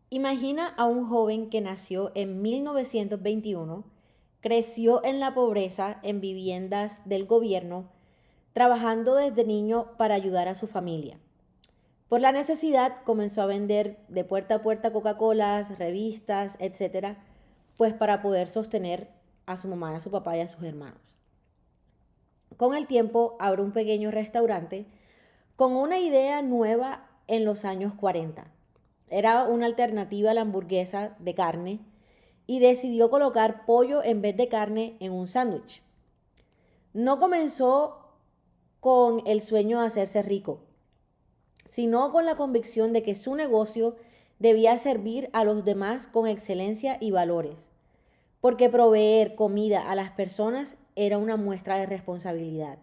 Imagina a un joven que nació en 1921, creció en la pobreza en viviendas del gobierno, trabajando desde niño para ayudar a su familia. Por la necesidad comenzó a vender de puerta a puerta Coca-Colas, revistas, etcétera, pues para poder sostener a su mamá, a su papá y a sus hermanos. Con el tiempo abrió un pequeño restaurante con una idea nueva en los años 40. Era una alternativa a la hamburguesa de carne y decidió colocar pollo en vez de carne en un sándwich. No comenzó con el sueño de hacerse rico, sino con la convicción de que su negocio debía servir a los demás con excelencia y valores, porque proveer comida a las personas era una muestra de responsabilidad.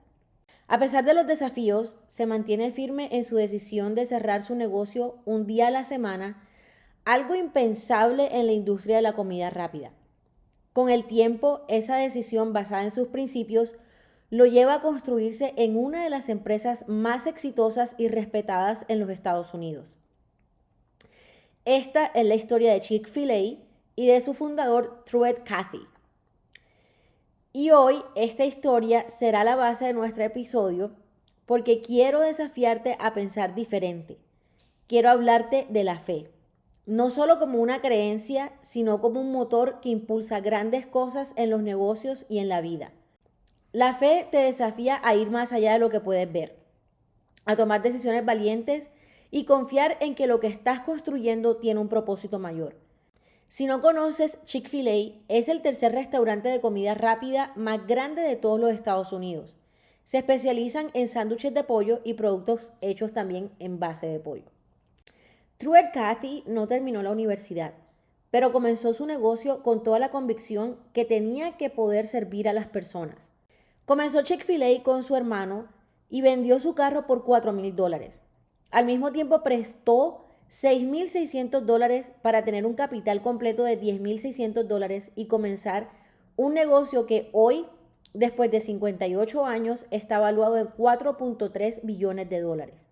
A pesar de los desafíos, se mantiene firme en su decisión de cerrar su negocio un día a la semana, algo impensable en la industria de la comida rápida. Con el tiempo, esa decisión basada en sus principios lo lleva a construirse en una de las empresas más exitosas y respetadas en los Estados Unidos. Esta es la historia de Chick-fil-A y de su fundador, Truett Cathy. Y hoy esta historia será la base de nuestro episodio porque quiero desafiarte a pensar diferente. Quiero hablarte de la fe, no solo como una creencia, sino como un motor que impulsa grandes cosas en los negocios y en la vida. La fe te desafía a ir más allá de lo que puedes ver, a tomar decisiones valientes y confiar en que lo que estás construyendo tiene un propósito mayor. Si no conoces, Chick-fil-A es el tercer restaurante de comida rápida más grande de todos los Estados Unidos. Se especializan en sándwiches de pollo y productos hechos también en base de pollo. Truett Cathy no terminó la universidad, pero comenzó su negocio con toda la convicción que tenía que poder servir a las personas. Comenzó Chick-fil-A con su hermano y vendió su carro por $4,000. Al mismo tiempo prestó $6,600 para tener un capital completo de $10,600 y comenzar un negocio que hoy, después de 58 años, está valuado en $4.3 billones.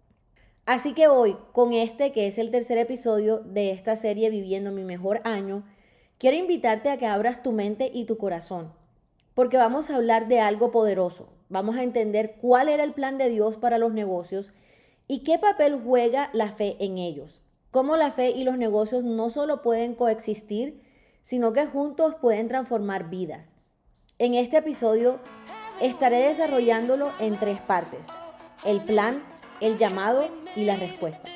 Así que hoy, con este que es el tercer episodio de esta serie Viviendo mi mejor año, quiero invitarte a que abras tu mente y tu corazón, porque vamos a hablar de algo poderoso. Vamos a entender cuál era el plan de Dios para los negocios y qué papel juega la fe en ellos. Cómo la fe y los negocios no solo pueden coexistir, sino que juntos pueden transformar vidas. En este episodio estaré desarrollándolo en 3 partes: el plan, el llamado y la respuesta.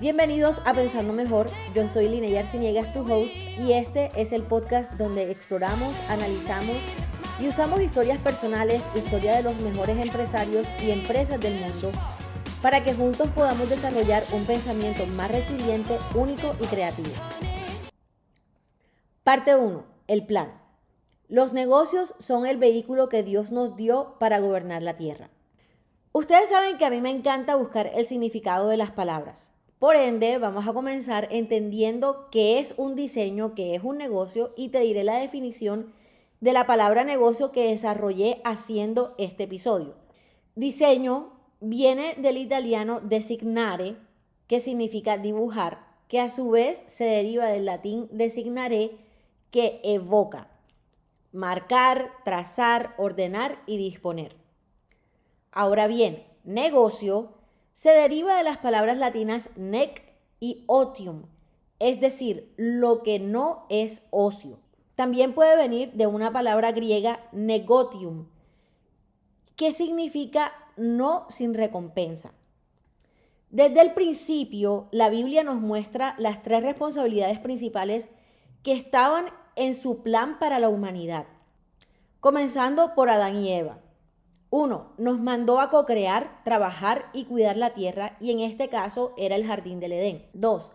Bienvenidos a Pensando Mejor, yo soy Linney Arciniegas, tu host, y este es el podcast donde exploramos, analizamos y usamos historias personales, historia de los mejores empresarios y empresas del mundo, para que juntos podamos desarrollar un pensamiento más resiliente, único y creativo. Parte 1. El plan. Los negocios son el vehículo que Dios nos dio para gobernar la tierra. Ustedes saben que a mí me encanta buscar el significado de las palabras. Por ende, vamos a comenzar entendiendo qué es un diseño, qué es un negocio, y te diré la definición de la palabra negocio que desarrollé haciendo este episodio. Diseño viene del italiano designare, que significa dibujar, que a su vez se deriva del latín designare, que evoca marcar, trazar, ordenar y disponer. Ahora bien, negocio se deriva de las palabras latinas nec y otium, es decir, lo que no es ocio. También puede venir de una palabra griega negotium, que significa no sin recompensa. Desde el principio, la Biblia nos muestra las 3 responsabilidades principales que estaban en su plan para la humanidad, comenzando por Adán y Eva. 1. Nos mandó a co-crear, trabajar y cuidar la tierra, y en este caso era el jardín del Edén. 2.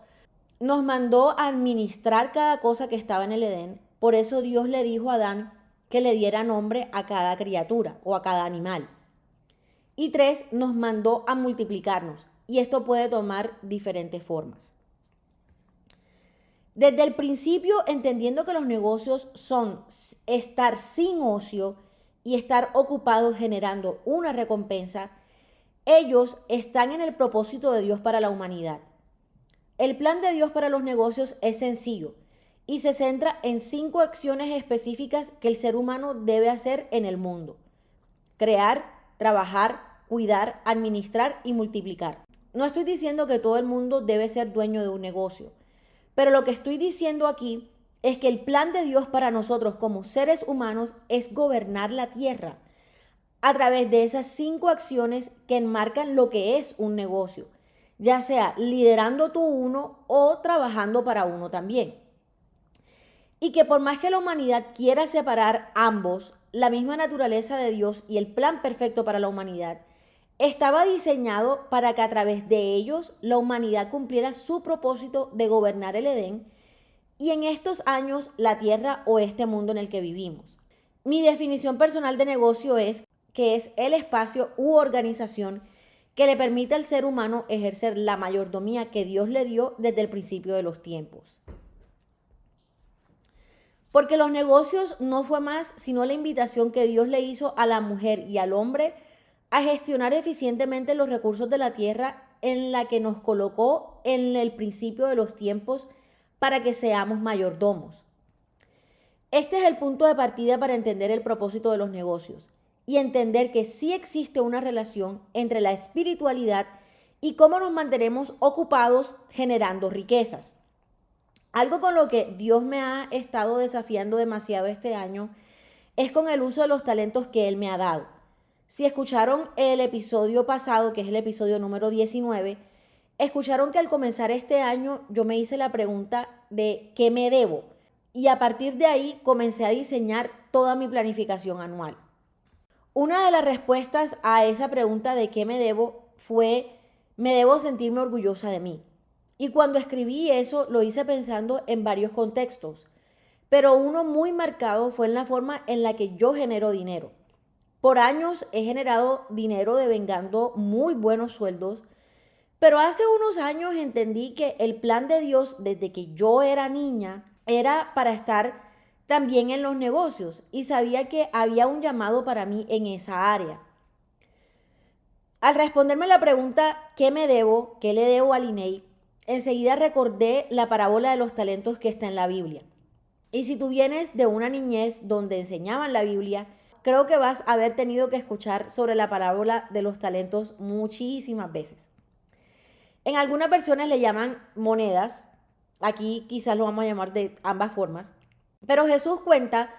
Nos mandó a administrar cada cosa que estaba en el Edén. Por eso Dios le dijo a Adán que le diera nombre a cada criatura o a cada animal. Y 3. Nos mandó a multiplicarnos, y esto puede tomar diferentes formas. Desde el principio, entendiendo que los negocios son estar sin ocio y estar ocupados generando una recompensa, ellos están en el propósito de Dios para la humanidad. El plan de Dios para los negocios es sencillo y se centra en 5 acciones específicas que el ser humano debe hacer en el mundo: crear, trabajar, cuidar, administrar y multiplicar. No estoy diciendo que todo el mundo debe ser dueño de un negocio, pero lo que estoy diciendo aquí es que el plan de Dios para nosotros como seres humanos es gobernar la tierra a través de esas 5 acciones que enmarcan lo que es un negocio, ya sea liderando tú uno o trabajando para uno también. Y que por más que la humanidad quiera separar ambos, la misma naturaleza de Dios y el plan perfecto para la humanidad estaba diseñado para que a través de ellos la humanidad cumpliera su propósito de gobernar el Edén y en estos años la tierra o este mundo en el que vivimos. Mi definición personal de negocio es que es el espacio u organización que le permite al ser humano ejercer la mayordomía que Dios le dio desde el principio de los tiempos. Porque los negocios no fue más sino la invitación que Dios le hizo a la mujer y al hombre a gestionar eficientemente los recursos de la tierra en la que nos colocó en el principio de los tiempos para que seamos mayordomos. Este es el punto de partida para entender el propósito de los negocios y entender que sí existe una relación entre la espiritualidad y cómo nos mantenemos ocupados generando riquezas. Algo con lo que Dios me ha estado desafiando demasiado este año es con el uso de los talentos que Él me ha dado. Si escucharon el episodio pasado, que es el episodio número 19, escucharon que al comenzar este año yo me hice la pregunta de ¿qué me debo? Y a partir de ahí comencé a diseñar toda mi planificación anual. Una de las respuestas a esa pregunta de ¿qué me debo? Fue: me debo sentirme orgullosa de mí. Y cuando escribí eso lo hice pensando en varios contextos, pero uno muy marcado fue en la forma en la que yo genero dinero. Por años he generado dinero devengando muy buenos sueldos, pero hace unos años entendí que el plan de Dios desde que yo era niña era para estar también en los negocios y sabía que había un llamado para mí en esa área. Al responderme la pregunta ¿qué me debo? ¿Qué le debo a Linney? Enseguida recordé la parábola de los talentos que está en la Biblia. Y si tú vienes de una niñez donde enseñaban la Biblia, creo que vas a haber tenido que escuchar sobre la parábola de los talentos muchísimas veces. En algunas versiones le llaman monedas, aquí quizás lo vamos a llamar de ambas formas, pero Jesús cuenta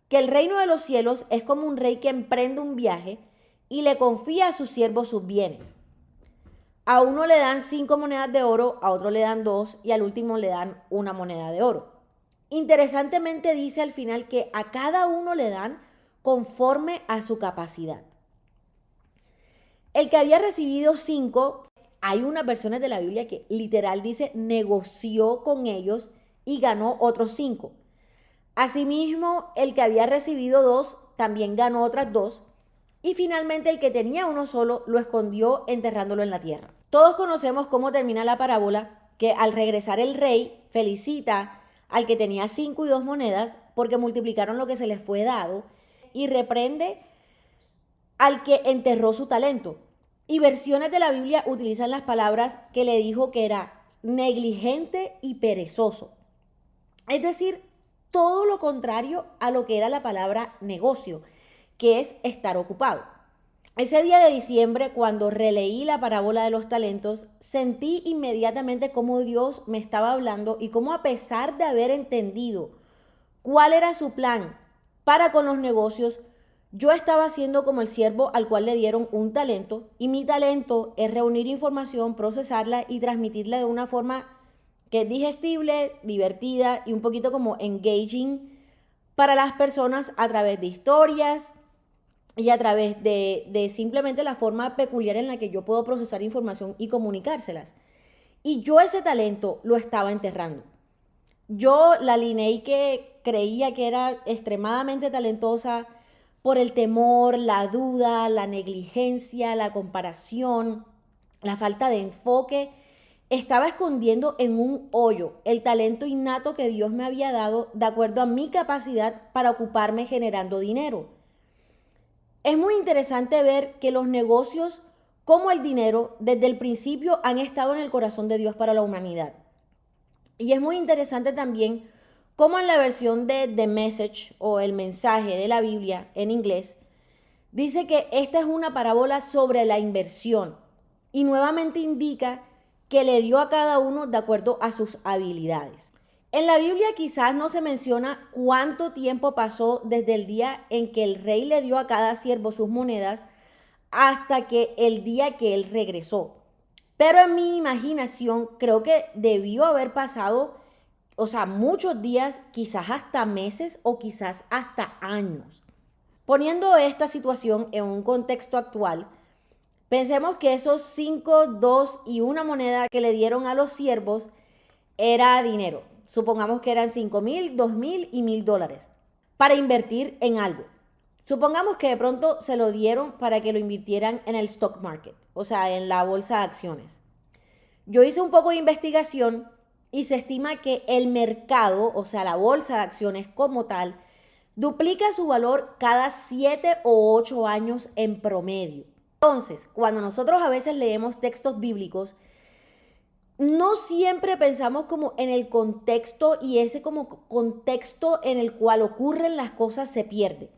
que el reino de los cielos es como un rey que emprende un viaje y le confía a sus siervos sus bienes. A uno le dan 5 monedas de oro, a otro le dan 2 y al último le dan 1 moneda de oro. Interesantemente dice al final que a cada uno le dan conforme a su capacidad. El que había recibido 5, hay unas versiones de la Biblia que literal dice negoció con ellos y ganó otros 5. Asimismo, el que había recibido 2 también ganó otras 2. Y finalmente el que tenía uno solo lo escondió enterrándolo en la tierra. Todos conocemos cómo termina la parábola, que al regresar el rey felicita al que tenía 5 y 2 monedas porque multiplicaron lo que se les fue dado y reprende al que enterró su talento. Y versiones de la Biblia utilizan las palabras que le dijo que era negligente y perezoso. Es decir, todo lo contrario a lo que era la palabra negocio, que es estar ocupado. Ese día de diciembre, cuando releí la parábola de los talentos, sentí inmediatamente cómo Dios me estaba hablando y cómo, a pesar de haber entendido cuál era su plan para con los negocios, yo estaba haciendo como el siervo al cual le dieron un talento, y mi talento es reunir información, procesarla y transmitirla de una forma que es digestible, divertida y un poquito como engaging para las personas a través de historias y a través de simplemente la forma peculiar en la que yo puedo procesar información y comunicárselas. Y yo ese talento lo estaba enterrando. Yo, la Linney que creía que era extremadamente talentosa, por el temor, la duda, la negligencia, la comparación, la falta de enfoque, estaba escondiendo en un hoyo el talento innato que Dios me había dado de acuerdo a mi capacidad para ocuparme generando dinero. Es muy interesante ver que los negocios como el dinero desde el principio han estado en el corazón de Dios para la humanidad. Y es muy interesante también cómo en la versión de The Message o el mensaje de la Biblia en inglés, dice que esta es una parábola sobre la inversión y nuevamente indica que le dio a cada uno de acuerdo a sus habilidades. En la Biblia quizás no se menciona cuánto tiempo pasó desde el día en que el rey le dio a cada siervo sus monedas hasta que el día que él regresó. Pero en mi imaginación creo que debió haber pasado, o sea, muchos días, quizás hasta meses o quizás hasta años. Poniendo esta situación en un contexto actual, pensemos que esos 5, 2 y una moneda que le dieron a los siervos era dinero. Supongamos que eran 5,000, 2,000 y $1,000 para invertir en algo. Supongamos que de pronto se lo dieron para que lo invirtieran en el stock market, o sea, en la bolsa de acciones. Yo hice un poco de investigación y se estima que el mercado, o sea, la bolsa de acciones como tal, duplica su valor cada 7 o 8 años en promedio. Entonces, cuando nosotros a veces leemos textos bíblicos, no siempre pensamos como en el contexto y ese como contexto en el cual ocurren las cosas se pierde.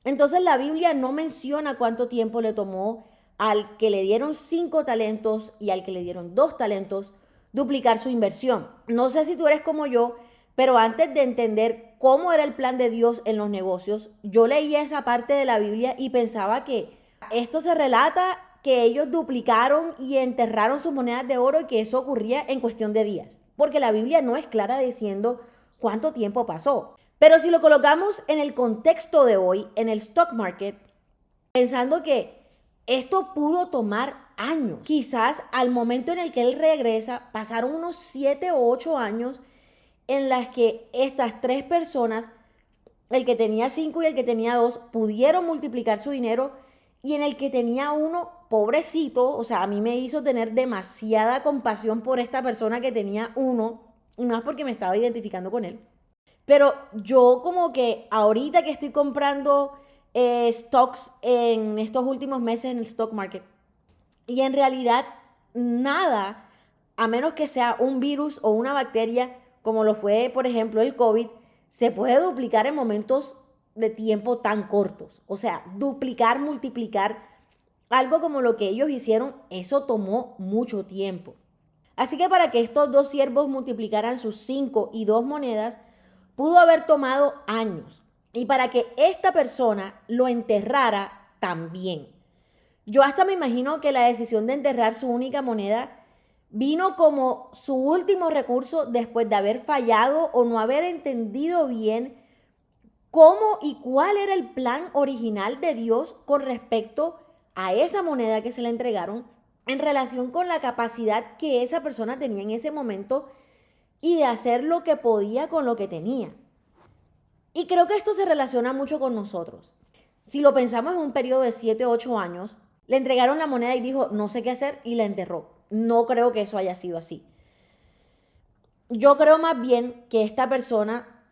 Entonces la Biblia no menciona cuánto tiempo le tomó al que le dieron 5 talentos y al que le dieron 2 talentos duplicar su inversión. No sé si tú eres como yo, pero antes de entender cómo era el plan de Dios en los negocios, yo leía esa parte de la Biblia y pensaba que esto se relata que ellos duplicaron y enterraron sus monedas de oro y que eso ocurría en cuestión de días, porque la Biblia no es clara diciendo cuánto tiempo pasó. Pero si lo colocamos en el contexto de hoy, en el stock market, pensando que esto pudo tomar años, quizás al momento en el que él regresa, pasaron unos 7 o 8 años en las que estas 3 personas, el que tenía 5 y el que tenía 2, pudieron multiplicar su dinero y en el que tenía 1, pobrecito, o sea, a mí me hizo tener demasiada compasión por esta persona que tenía 1, y más porque me estaba identificando con él. Pero yo como que ahorita que estoy comprando stocks en estos últimos meses en el stock market, y en realidad nada, a menos que sea un virus o una bacteria, como lo fue, por ejemplo, el COVID, se puede duplicar en momentos de tiempo tan cortos. O sea, duplicar, multiplicar, algo como lo que ellos hicieron, eso tomó mucho tiempo. Así que para que estos 2 siervos multiplicaran sus 5 y 2 monedas, pudo haber tomado años. Y para que esta persona lo enterrara también. Yo hasta me imagino que la decisión de enterrar su única moneda vino como su último recurso después de haber fallado o no haber entendido bien cómo y cuál era el plan original de Dios con respecto a esa moneda que se le entregaron en relación con la capacidad que esa persona tenía en ese momento y de hacer lo que podía con lo que tenía. Y creo que esto se relaciona mucho con nosotros. Si lo pensamos en un periodo de 7 o 8 años, le entregaron la moneda y dijo, no sé qué hacer, y la enterró. No creo que eso haya sido así. Yo creo más bien que esta persona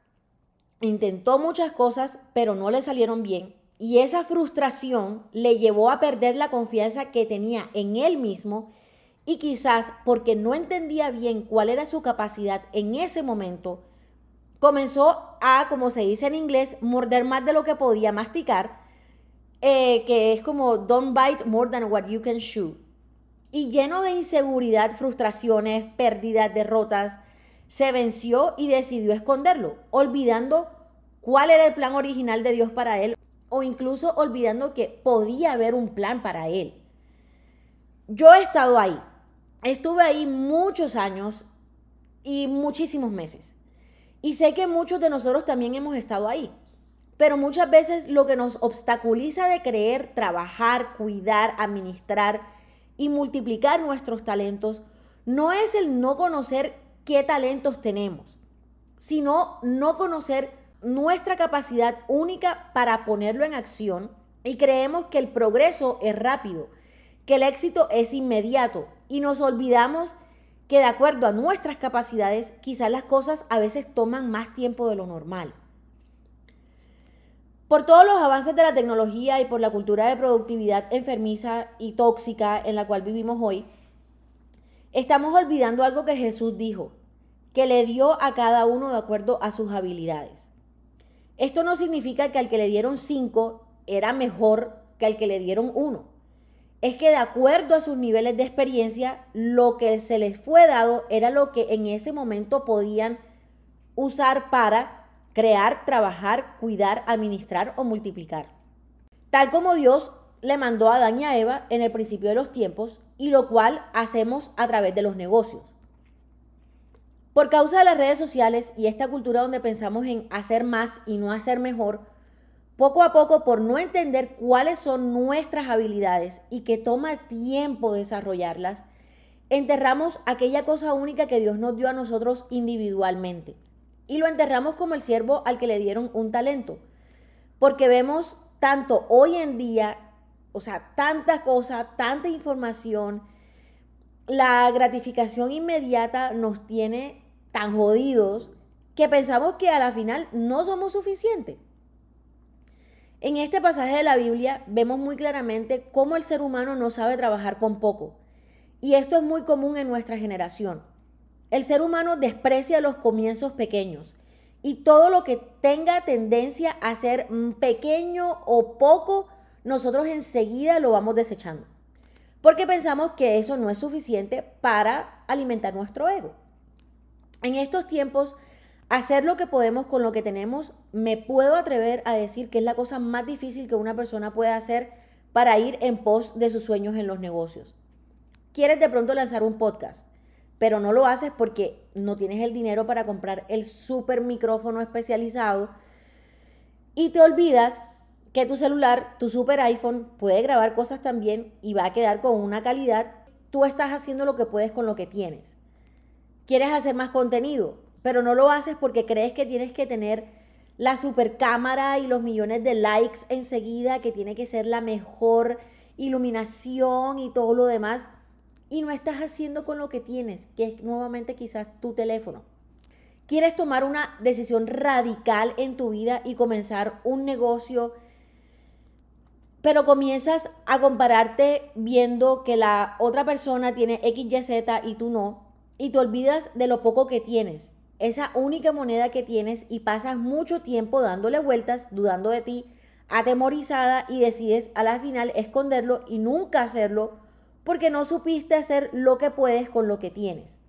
intentó muchas cosas, pero no le salieron bien. Y esa frustración le llevó a perder la confianza que tenía en él mismo y quizás porque no entendía bien cuál era su capacidad en ese momento, comenzó a, como se dice en inglés, morder más de lo que podía masticar, que es como don't bite more than what you can chew. Y lleno de inseguridad, frustraciones, pérdidas, derrotas, se venció y decidió esconderlo, olvidando cuál era el plan original de Dios para él o incluso olvidando que podía haber un plan para él. Yo he estado ahí, estuve ahí muchos años y muchísimos meses. Y sé que muchos de nosotros también hemos estado ahí. Pero muchas veces lo que nos obstaculiza de creer, trabajar, cuidar, administrar y multiplicar nuestros talentos no es el no conocer qué talentos tenemos, sino no conocer nuestra capacidad única para ponerlo en acción y creemos que el progreso es rápido, que el éxito es inmediato y nos olvidamos que de acuerdo a nuestras capacidades quizás las cosas a veces toman más tiempo de lo normal. Por todos los avances de la tecnología y por la cultura de productividad enfermiza y tóxica en la cual vivimos hoy, estamos olvidando algo que Jesús dijo, que le dio a cada uno de acuerdo a sus habilidades. Esto no significa que al que le dieron 5 era mejor que al que le dieron 1. Es que de acuerdo a sus niveles de experiencia, lo que se les fue dado era lo que en ese momento podían usar para crear, trabajar, cuidar, administrar o multiplicar. Tal como Dios le mandó a Adán y a Eva en el principio de los tiempos, y lo cual hacemos a través de los negocios. Por causa de las redes sociales y esta cultura donde pensamos en hacer más y no hacer mejor, poco a poco, por no entender cuáles son nuestras habilidades y que toma tiempo desarrollarlas, enterramos aquella cosa única que Dios nos dio a nosotros individualmente. Y lo enterramos como el siervo al que le dieron un talento. Porque vemos tanto hoy en día, o sea, tanta cosa, tanta información, la gratificación inmediata nos tiene tan jodidos que pensamos que a la final no somos suficientes. En este pasaje de la Biblia vemos muy claramente cómo el ser humano no sabe trabajar con poco. Y esto es muy común en nuestra generación. El ser humano desprecia los comienzos pequeños y todo lo que tenga tendencia a ser pequeño o poco, nosotros enseguida lo vamos desechando. Porque pensamos que eso no es suficiente para alimentar nuestro ego. En estos tiempos, hacer lo que podemos con lo que tenemos, me puedo atrever a decir que es la cosa más difícil que una persona puede hacer para ir en pos de sus sueños en los negocios. Quieres de pronto lanzar un podcast, pero no lo haces porque no tienes el dinero para comprar el super micrófono especializado y te olvidas que tu celular, tu super iPhone, puede grabar cosas también y va a quedar con una calidad. Tú estás haciendo lo que puedes con lo que tienes. Quieres hacer más contenido, pero no lo haces porque crees que tienes que tener la super cámara y los millones de likes enseguida, que tiene que ser la mejor iluminación y todo lo demás. Y no estás haciendo con lo que tienes, que es nuevamente quizás tu teléfono. Quieres tomar una decisión radical en tu vida y comenzar un negocio, pero comienzas a compararte viendo que la otra persona tiene X, Y, Z y tú no, y te olvidas de lo poco que tienes, esa única moneda que tienes, y pasas mucho tiempo dándole vueltas, dudando de ti, atemorizada, y decides a la final esconderlo y nunca hacerlo porque no supiste hacer lo que puedes con lo que tienes.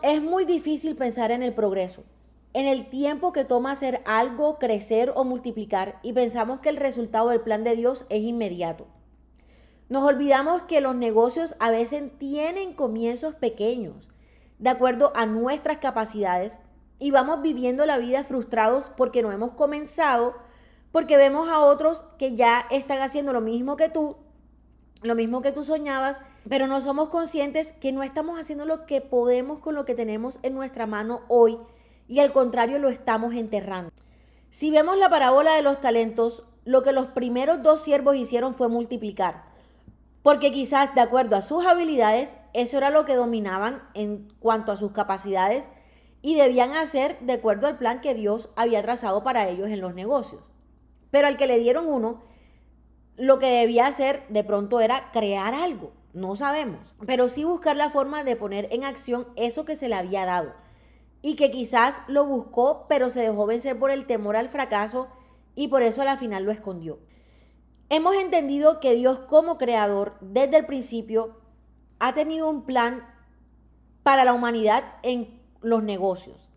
Es muy difícil pensar en el progreso, en el tiempo que toma hacer algo, crecer o multiplicar, y pensamos que el resultado del plan de Dios es inmediato. Nos olvidamos que los negocios a veces tienen comienzos pequeños, de acuerdo a nuestras capacidades, y vamos viviendo la vida frustrados porque no hemos comenzado, porque vemos a otros que ya están haciendo lo mismo que tú soñabas, pero no somos conscientes que no estamos haciendo lo que podemos con lo que tenemos en nuestra mano hoy, y al contrario lo estamos enterrando. Si vemos la parábola de los talentos, lo que los primeros 2 siervos hicieron fue multiplicar, porque quizás de acuerdo a sus habilidades, eso era lo que dominaban en cuanto a sus capacidades y debían hacer de acuerdo al plan que Dios había trazado para ellos en los negocios. Pero al que le dieron 1, lo que debía hacer de pronto era crear algo, no sabemos, pero sí buscar la forma de poner en acción eso que se le había dado y que quizás lo buscó, pero se dejó vencer por el temor al fracaso y por eso a la final lo escondió. Hemos entendido que Dios como creador desde el principio ha tenido un plan para la humanidad en los negocios.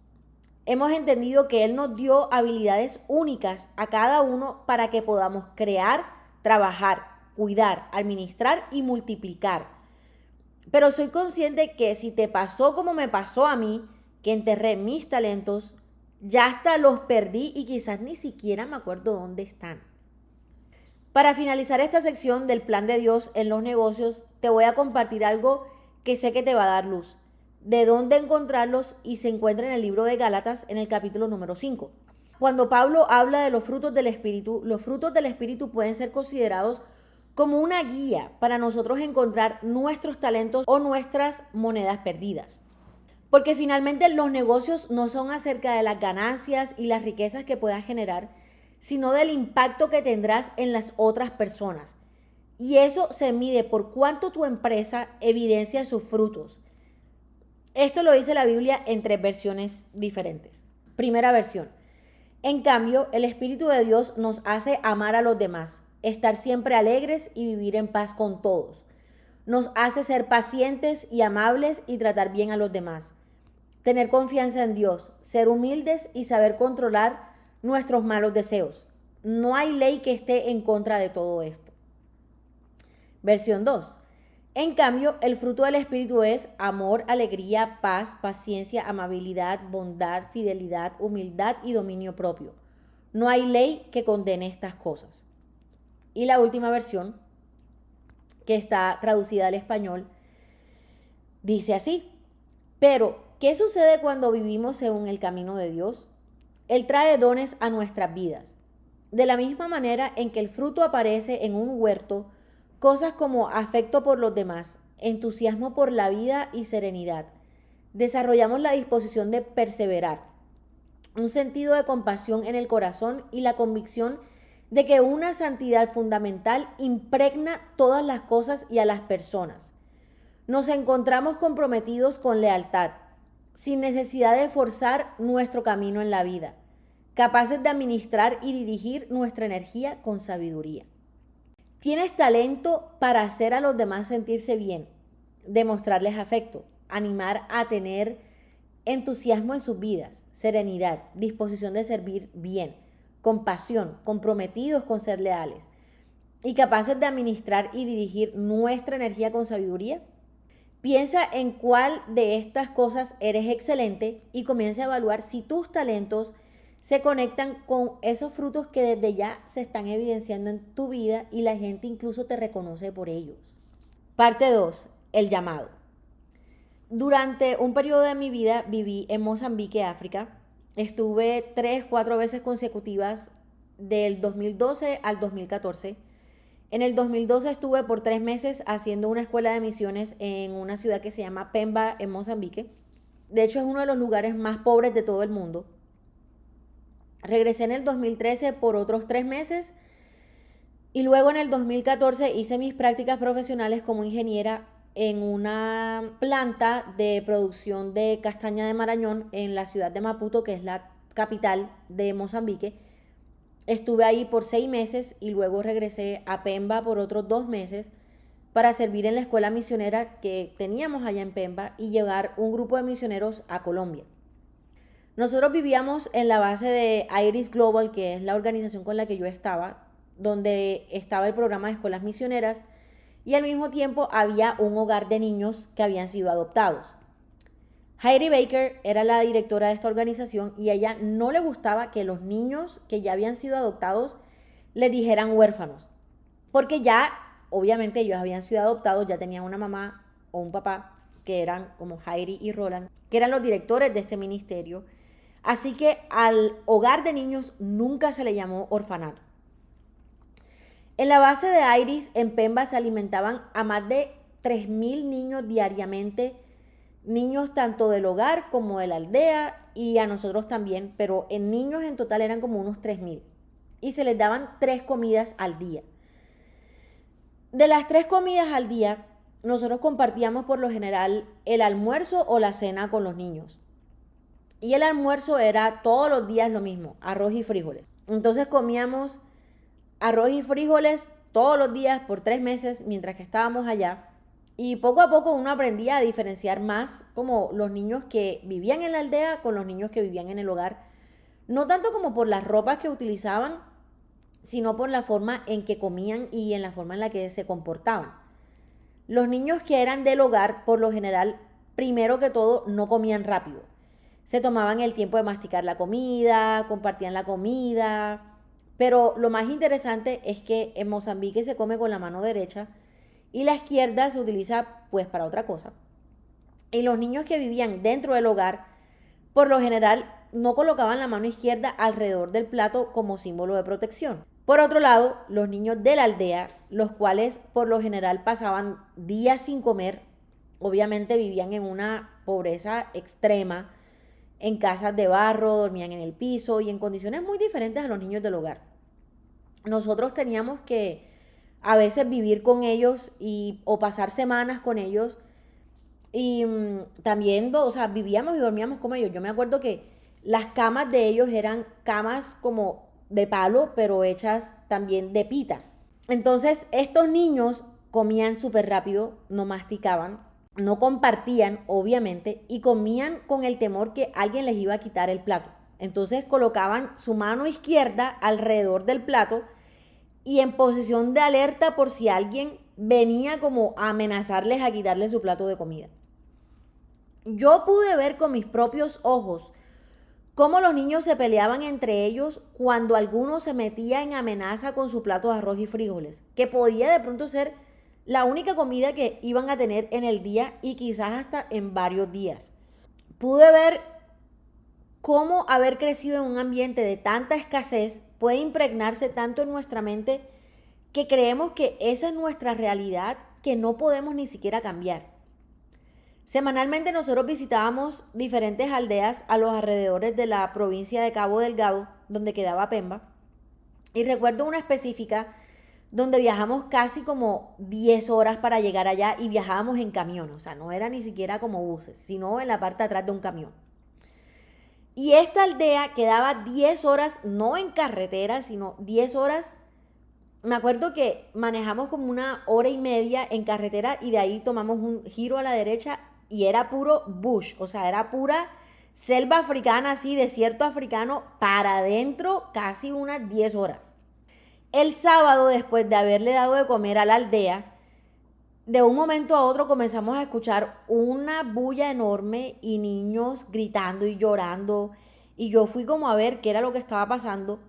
Hemos entendido que Él nos dio habilidades únicas a cada uno para que podamos crear, trabajar, cuidar, administrar y multiplicar. Pero soy consciente que si te pasó como me pasó a mí, que enterré mis talentos, ya hasta los perdí y quizás ni siquiera me acuerdo dónde están. Para finalizar esta sección del plan de Dios en los negocios, te voy a compartir algo que sé que te va a dar luz. De dónde encontrarlos, y se encuentra en el libro de Gálatas en el capítulo número 5. Cuando Pablo habla de los frutos del Espíritu, los frutos del Espíritu pueden ser considerados como una guía para nosotros encontrar nuestros talentos o nuestras monedas perdidas. Porque finalmente los negocios no son acerca de las ganancias y las riquezas que puedas generar, sino del impacto que tendrás en las otras personas. Y eso se mide por cuánto tu empresa evidencia sus frutos. Esto lo dice la Biblia en 3 versiones diferentes. Primera versión. En cambio, el Espíritu de Dios nos hace amar a los demás, estar siempre alegres y vivir en paz con todos. Nos hace ser pacientes y amables y tratar bien a los demás. Tener confianza en Dios, ser humildes y saber controlar nuestros malos deseos. No hay ley que esté en contra de todo esto. Versión 2. En cambio, el fruto del Espíritu es amor, alegría, paz, paciencia, amabilidad, bondad, fidelidad, humildad y dominio propio. No hay ley que condene estas cosas. Y la última versión, que está traducida al español, dice así: pero, ¿qué sucede cuando vivimos según el camino de Dios? Él trae dones a nuestras vidas. De la misma manera en que el fruto aparece en un huerto, cosas como afecto por los demás, entusiasmo por la vida y serenidad. Desarrollamos la disposición de perseverar, un sentido de compasión en el corazón y la convicción de que una santidad fundamental impregna todas las cosas y a las personas. Nos encontramos comprometidos con lealtad, sin necesidad de forzar nuestro camino en la vida, capaces de administrar y dirigir nuestra energía con sabiduría. Tienes talento para hacer a los demás sentirse bien, demostrarles afecto, animar a tener entusiasmo en sus vidas, serenidad, disposición de servir bien, compasión, comprometidos con ser leales y capaces de administrar y dirigir nuestra energía con sabiduría. Piensa en cuál de estas cosas eres excelente y comienza a evaluar si tus talentos se conectan con esos frutos que desde ya se están evidenciando en tu vida y la gente incluso te reconoce por ellos. Parte 2. El llamado. Durante un periodo de mi vida viví en Mozambique, África. Estuve 3-4 veces consecutivas del 2012 al 2014. En el 2012 estuve por 3 meses haciendo una escuela de misiones en una ciudad que se llama Pemba, en Mozambique. De hecho, es uno de los lugares más pobres de todo el mundo. Regresé en el 2013 por otros 3 meses y luego en el 2014 hice mis prácticas profesionales como ingeniera en una planta de producción de castaña de Marañón en la ciudad de Maputo, que es la capital de Mozambique. Estuve ahí por 6 meses y luego regresé a Pemba por otros 2 meses para servir en la escuela misionera que teníamos allá en Pemba y llevar un grupo de misioneros a Colombia. Nosotros vivíamos en la base de Iris Global, que es la organización con la que yo estaba, donde estaba el programa de escuelas misioneras y al mismo tiempo había un hogar de niños que habían sido adoptados. Heidi Baker era la directora de esta organización y a ella no le gustaba que los niños que ya habían sido adoptados les dijeran huérfanos, porque ya obviamente ellos habían sido adoptados, ya tenían una mamá o un papá que eran como Heidi y Roland, que eran los directores de este ministerio. Así que al hogar de niños nunca se le llamó orfanato. En la base de Iris en Pemba se alimentaban a más de 3.000 niños diariamente, niños tanto del hogar como de la aldea y a nosotros también, pero en niños en total eran como unos 3.000 y se les daban 3 comidas al día. De las 3 comidas al día, nosotros compartíamos por lo general el almuerzo o la cena con los niños. Y el almuerzo era todos los días lo mismo, arroz y frijoles. Entonces comíamos arroz y frijoles todos los días por 3 meses mientras que estábamos allá. Y poco a poco uno aprendía a diferenciar más como los niños que vivían en la aldea con los niños que vivían en el hogar. No tanto como por las ropas que utilizaban, sino por la forma en que comían y en la forma en la que se comportaban. Los niños que eran del hogar, por lo general, primero que todo, no comían rápido. Se tomaban el tiempo de masticar la comida, compartían la comida, pero lo más interesante es que en Mozambique se come con la mano derecha y la izquierda se utiliza pues para otra cosa. Y los niños que vivían dentro del hogar, por lo general, no colocaban la mano izquierda alrededor del plato como símbolo de protección. Por otro lado, los niños de la aldea, los cuales por lo general pasaban días sin comer, obviamente vivían en una pobreza extrema, en casas de barro, dormían en el piso y en condiciones muy diferentes a los niños del hogar. Nosotros teníamos que a veces vivir con ellos o pasar semanas con ellos Y también, o sea, vivíamos y dormíamos con ellos. Yo me acuerdo que las camas de ellos eran camas como de palo, pero hechas también de pita. Entonces, estos niños comían súper rápido, no masticaban, no compartían, obviamente, y comían con el temor que alguien les iba a quitar el plato. Entonces colocaban su mano izquierda alrededor del plato y en posición de alerta por si alguien venía como a amenazarles a quitarles su plato de comida. Yo pude ver con mis propios ojos cómo los niños se peleaban entre ellos cuando alguno se metía en amenaza con su plato de arroz y frijoles, que podía de pronto ser la única comida que iban a tener en el día y quizás hasta en varios días. Pude ver cómo haber crecido en un ambiente de tanta escasez puede impregnarse tanto en nuestra mente que creemos que esa es nuestra realidad, que no podemos ni siquiera cambiar. Semanalmente nosotros visitábamos diferentes aldeas a los alrededores de la provincia de Cabo Delgado, donde quedaba Pemba. Y recuerdo una específica donde viajamos casi como 10 horas para llegar allá y viajábamos en camión. O sea, no era ni siquiera como buses, sino en la parte de atrás de un camión. Y esta aldea quedaba 10 horas, no en carretera, sino 10 horas. Me acuerdo que manejamos como 1 hora y media en carretera y de ahí tomamos un giro a la derecha y era puro bush, o sea, era pura selva africana, así, desierto africano, para adentro casi unas 10 horas. El sábado, después de haberle dado de comer a la aldea, de un momento a otro comenzamos a escuchar una bulla enorme y niños gritando y llorando. Y yo fui como a ver qué era lo que estaba pasando.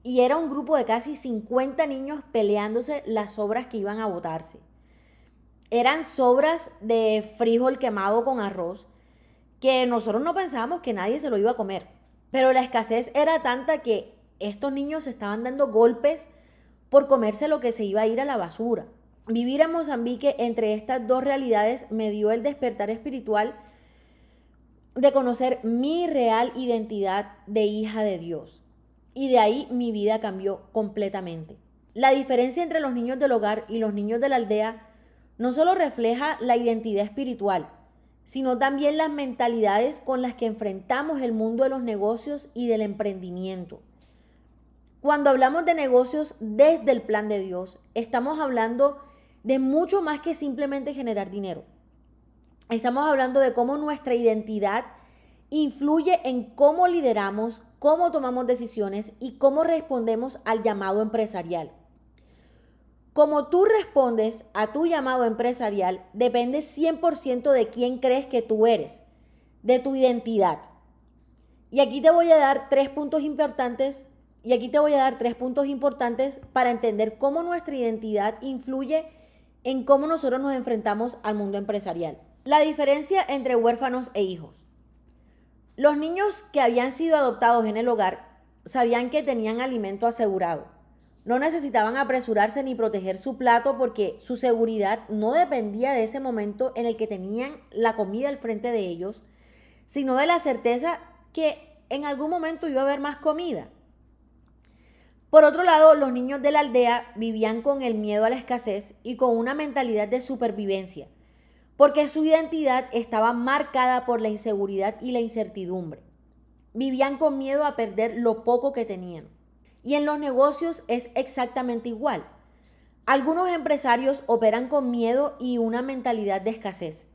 Y era un grupo de casi 50 niños peleándose las sobras que iban a botarse. Eran sobras de frijol quemado con arroz que nosotros no pensábamos que nadie se lo iba a comer. Pero la escasez era tanta que estos niños se estaban dando golpes por comerse lo que se iba a ir a la basura. Vivir en Mozambique entre estas dos realidades me dio el despertar espiritual de conocer mi real identidad de hija de Dios. Y de ahí mi vida cambió completamente. La diferencia entre los niños del hogar y los niños de la aldea no solo refleja la identidad espiritual, sino también las mentalidades con las que enfrentamos el mundo de los negocios y del emprendimiento. Cuando hablamos de negocios desde el plan de Dios, estamos hablando de mucho más que simplemente generar dinero. Estamos hablando de cómo nuestra identidad influye en cómo lideramos, cómo tomamos decisiones y cómo respondemos al llamado empresarial. Como tú respondes a tu llamado empresarial depende 100% de quién crees que tú eres, de tu identidad. Y aquí te voy a dar tres puntos importantes para entender cómo nuestra identidad influye en cómo nosotros nos enfrentamos al mundo empresarial. La diferencia entre huérfanos e hijos. Los niños que habían sido adoptados en el hogar sabían que tenían alimento asegurado. No necesitaban apresurarse ni proteger su plato porque su seguridad no dependía de ese momento en el que tenían la comida al frente de ellos, sino de la certeza que en algún momento iba a haber más comida. Por otro lado, los niños de la aldea vivían con el miedo a la escasez y con una mentalidad de supervivencia, porque su identidad estaba marcada por la inseguridad y la incertidumbre. Vivían con miedo a perder lo poco que tenían. Y en los negocios es exactamente igual. Algunos empresarios operan con miedo y una mentalidad de escasez.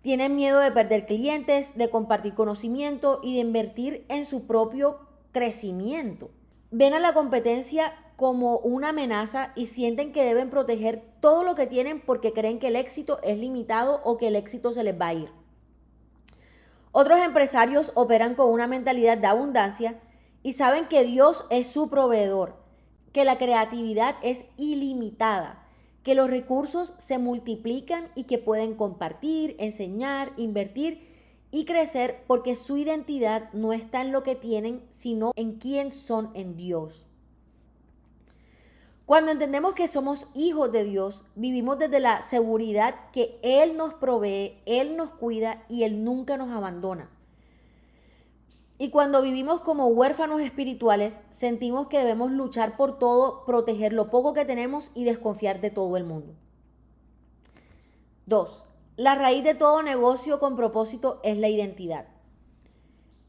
Tienen miedo de perder clientes, de compartir conocimiento y de invertir en su propio crecimiento. Ven a la competencia como una amenaza y sienten que deben proteger todo lo que tienen porque creen que el éxito es limitado o que el éxito se les va a ir. Otros empresarios operan con una mentalidad de abundancia y saben que Dios es su proveedor, que la creatividad es ilimitada, que los recursos se multiplican y que pueden compartir, enseñar, invertir y crecer porque su identidad no está en lo que tienen, sino en quién son en Dios. Cuando entendemos que somos hijos de Dios, vivimos desde la seguridad que Él nos provee, Él nos cuida y Él nunca nos abandona. Y cuando vivimos como huérfanos espirituales, sentimos que debemos luchar por todo, proteger lo poco que tenemos y desconfiar de todo el mundo. 2. La raíz de todo negocio con propósito es la identidad.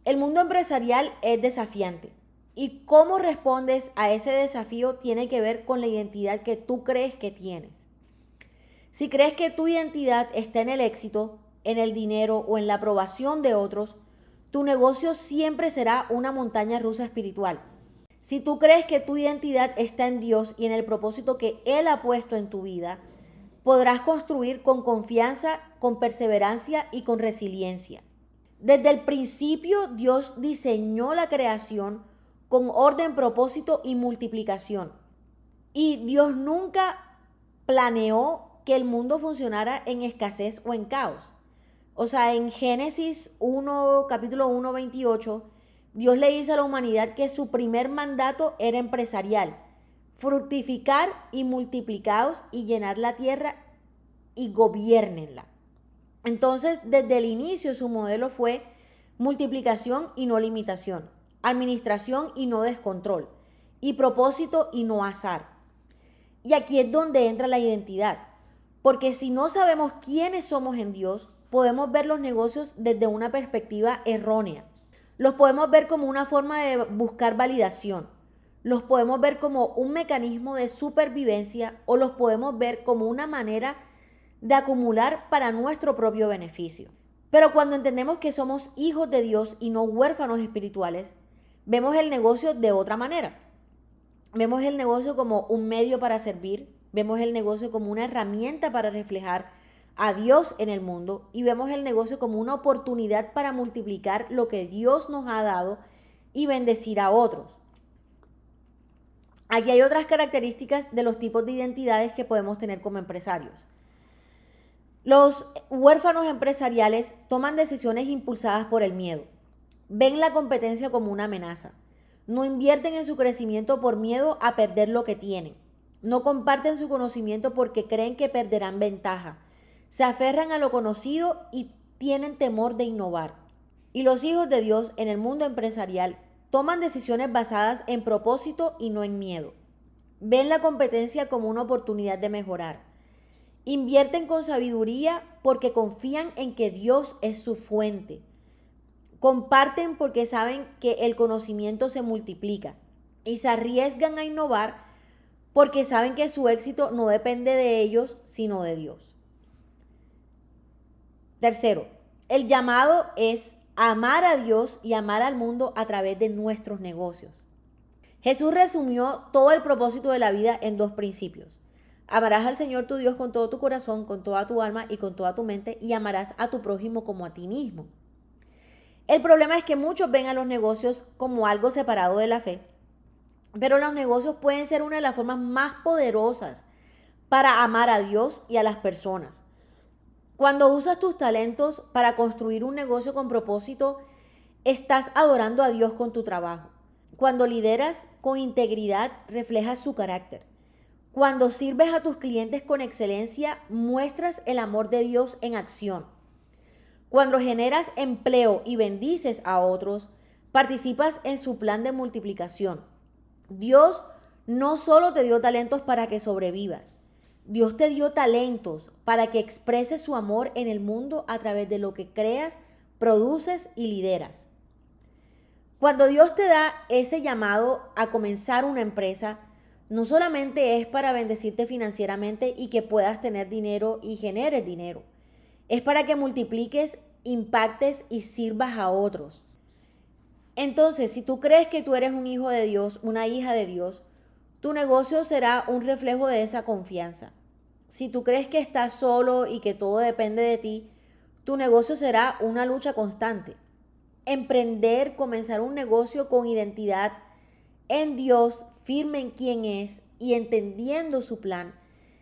El mundo empresarial es desafiante y cómo respondes a ese desafío tiene que ver con la identidad que tú crees que tienes. Si crees que tu identidad está en el éxito, en el dinero o en la aprobación de otros, tu negocio siempre será una montaña rusa espiritual. Si tú crees que tu identidad está en Dios y en el propósito que Él ha puesto en tu vida, podrás construir con confianza, con perseverancia y con resiliencia. Desde el principio, Dios diseñó la creación con orden, propósito y multiplicación. Y Dios nunca planeó que el mundo funcionara en escasez o en caos. O sea, en Génesis 1, capítulo 1, 28, Dios le dice a la humanidad que su primer mandato era empresarial: fructificar y multiplicaos y llenar la tierra y gobiernenla. Entonces, desde el inicio su modelo fue multiplicación y no limitación, administración y no descontrol, y propósito y no azar. Y aquí es donde entra la identidad, porque si no sabemos quiénes somos en Dios, podemos ver los negocios desde una perspectiva errónea. Los podemos ver como una forma de buscar validación, los podemos ver como un mecanismo de supervivencia o los podemos ver como una manera de acumular para nuestro propio beneficio. Pero cuando entendemos que somos hijos de Dios y no huérfanos espirituales, vemos el negocio de otra manera. Vemos el negocio como un medio para servir, vemos el negocio como una herramienta para reflejar a Dios en el mundo y vemos el negocio como una oportunidad para multiplicar lo que Dios nos ha dado y bendecir a otros. Aquí hay otras características de los tipos de identidades que podemos tener como empresarios. Los huérfanos empresariales toman decisiones impulsadas por el miedo. Ven la competencia como una amenaza. No invierten en su crecimiento por miedo a perder lo que tienen. No comparten su conocimiento porque creen que perderán ventaja. Se aferran a lo conocido y tienen temor de innovar. Y los hijos de Dios en el mundo empresarial toman decisiones basadas en propósito y no en miedo. Ven la competencia como una oportunidad de mejorar. Invierten con sabiduría porque confían en que Dios es su fuente. Comparten porque saben que el conocimiento se multiplica. Y se arriesgan a innovar porque saben que su éxito no depende de ellos, sino de Dios. Tercero, el llamado es amar a Dios y amar al mundo a través de nuestros negocios. Jesús resumió todo el propósito de la vida en dos principios. Amarás al Señor tu Dios con todo tu corazón, con toda tu alma y con toda tu mente, y amarás a tu prójimo como a ti mismo. El problema es que muchos ven a los negocios como algo separado de la fe, pero los negocios pueden ser una de las formas más poderosas para amar a Dios y a las personas. Cuando usas tus talentos para construir un negocio con propósito, estás adorando a Dios con tu trabajo. Cuando lideras con integridad, reflejas su carácter. Cuando sirves a tus clientes con excelencia, muestras el amor de Dios en acción. Cuando generas empleo y bendices a otros, participas en su plan de multiplicación. Dios no solo te dio talentos para que sobrevivas, Dios te dio talentos para que expreses su amor en el mundo a través de lo que creas, produces y lideras. Cuando Dios te da ese llamado a comenzar una empresa, no solamente es para bendecirte financieramente y que puedas tener dinero y generes dinero. Es para que multipliques, impactes y sirvas a otros. Entonces, si tú crees que tú eres un hijo de Dios, una hija de Dios, tu negocio será un reflejo de esa confianza. Si tú crees que estás solo y que todo depende de ti, tu negocio será una lucha constante. Emprender, comenzar un negocio con identidad en Dios, firme en quién es y entendiendo su plan,